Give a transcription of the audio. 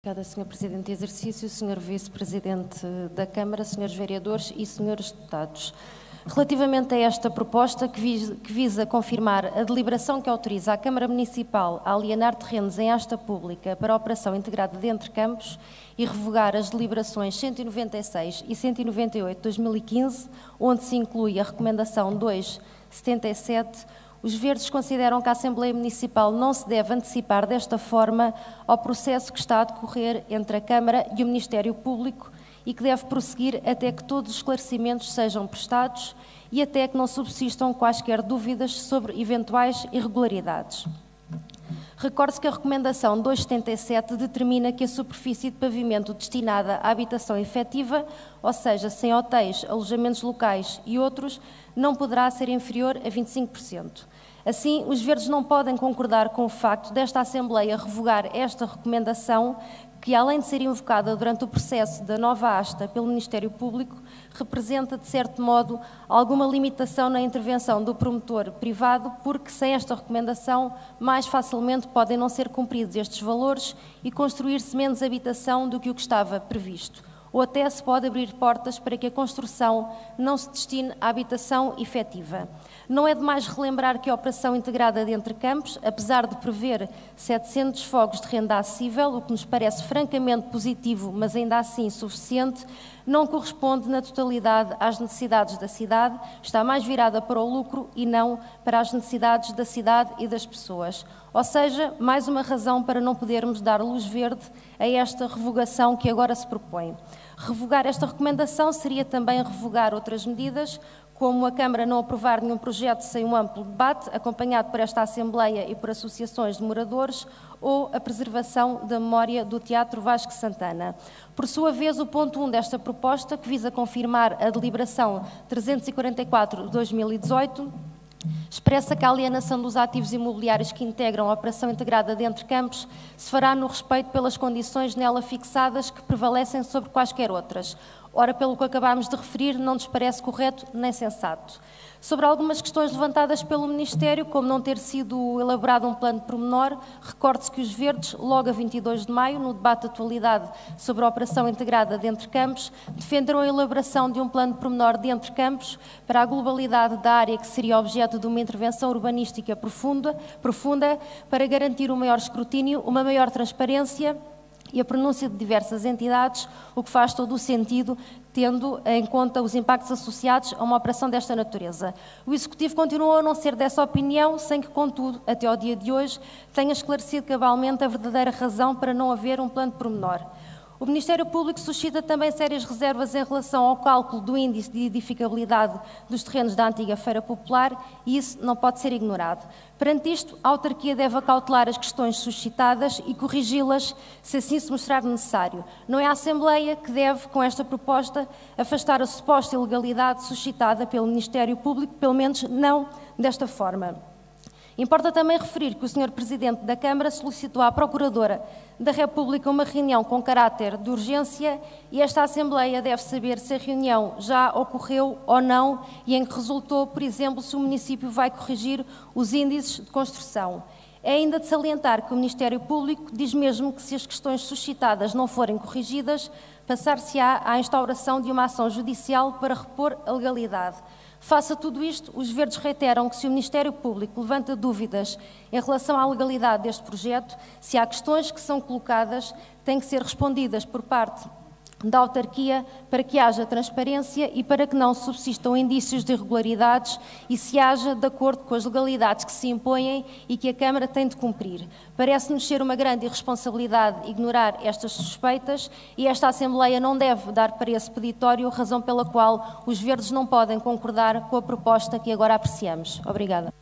Obrigada, Sr. Presidente de Exercício, Sr. Vice-Presidente da Câmara, Srs. Vereadores e Srs. Deputados. Relativamente a esta proposta, que visa confirmar a deliberação que autoriza a Câmara Municipal a alienar terrenos em asta pública para a operação integrada de Entre Campos e revogar as deliberações 196 e 198 de 2015, onde se inclui a recomendação 277, os Verdes consideram que a Assembleia Municipal não se deve antecipar desta forma ao processo que está a decorrer entre a Câmara e o Ministério Público e que deve prosseguir até que todos os esclarecimentos sejam prestados e até que não subsistam quaisquer dúvidas sobre eventuais irregularidades. Recorde-se que a recomendação 277 determina que a superfície de pavimento destinada à habitação efetiva, ou seja, sem hotéis, alojamentos locais e outros, não poderá ser inferior a 25%. Assim, os Verdes não podem concordar com o facto desta Assembleia revogar esta recomendação que, além de ser invocada durante o processo da nova asta pelo Ministério Público, representa, de certo modo, alguma limitação na intervenção do promotor privado, porque, sem esta recomendação, mais facilmente podem não ser cumpridos estes valores e construir-se menos habitação do que o que estava previsto. Ou até se pode abrir portas para que a construção não se destine à habitação efetiva. Não é demais relembrar que a operação integrada de Entre Campos, apesar de prever 700 fogos de renda acessível, o que nos parece francamente positivo, mas ainda assim insuficiente, não corresponde na totalidade às necessidades da cidade, está mais virada para o lucro e não para as necessidades da cidade e das pessoas. Ou seja, mais uma razão para não podermos dar luz verde a esta revogação que agora se propõe. Revogar esta recomendação seria também revogar outras medidas, como a Câmara não aprovar nenhum projeto sem um amplo debate, acompanhado por esta Assembleia e por associações de moradores, ou a preservação da memória do Teatro Vasco Santana. Por sua vez, o ponto 1 desta proposta, que visa confirmar a deliberação 344 de 2018, expressa que a alienação dos ativos imobiliários que integram a operação integrada de Entre Campos se fará no respeito pelas condições nela fixadas que prevalecem sobre quaisquer outras. Ora, pelo que acabámos de referir, não nos parece correto nem sensato. Sobre algumas questões levantadas pelo Ministério, como não ter sido elaborado um plano de pormenor, recorde-se que os Verdes, logo a 22 de maio, no debate de atualidade sobre a operação integrada de Entre Campos, defenderam a elaboração de um plano de pormenor de Entre Campos para a globalidade da área que seria objeto de uma intervenção urbanística profunda, para garantir um maior escrutínio, uma maior transparência e a pronúncia de diversas entidades, o que faz todo o sentido, tendo em conta os impactos associados a uma operação desta natureza. O Executivo continuou a não ser dessa opinião, sem que, contudo, até ao dia de hoje, tenha esclarecido cabalmente a verdadeira razão para não haver um plano de pormenor. O Ministério Público suscita também sérias reservas em relação ao cálculo do índice de edificabilidade dos terrenos da antiga Feira Popular e isso não pode ser ignorado. Perante isto, a autarquia deve acautelar as questões suscitadas e corrigi-las se assim se mostrar necessário. Não é a Assembleia que deve, com esta proposta, afastar a suposta ilegalidade suscitada pelo Ministério Público, pelo menos não desta forma. Importa também referir que o Sr. Presidente da Câmara solicitou à Procuradora da República uma reunião com caráter de urgência e esta Assembleia deve saber se a reunião já ocorreu ou não e em que resultou, por exemplo, se o município vai corrigir os índices de construção. É ainda de salientar que o Ministério Público diz mesmo que se as questões suscitadas não forem corrigidas, passar-se-á à instauração de uma ação judicial para repor a legalidade. Face a tudo isto, os Verdes reiteram que se o Ministério Público levanta dúvidas em relação à legalidade deste projeto, se há questões que são colocadas, têm que ser respondidas por parte da autarquia para que haja transparência e para que não subsistam indícios de irregularidades e se haja de acordo com as legalidades que se impõem e que a Câmara tem de cumprir. Parece-nos ser uma grande irresponsabilidade ignorar estas suspeitas e esta Assembleia não deve dar para esse peditório, razão pela qual os Verdes não podem concordar com a proposta que agora apreciamos. Obrigada.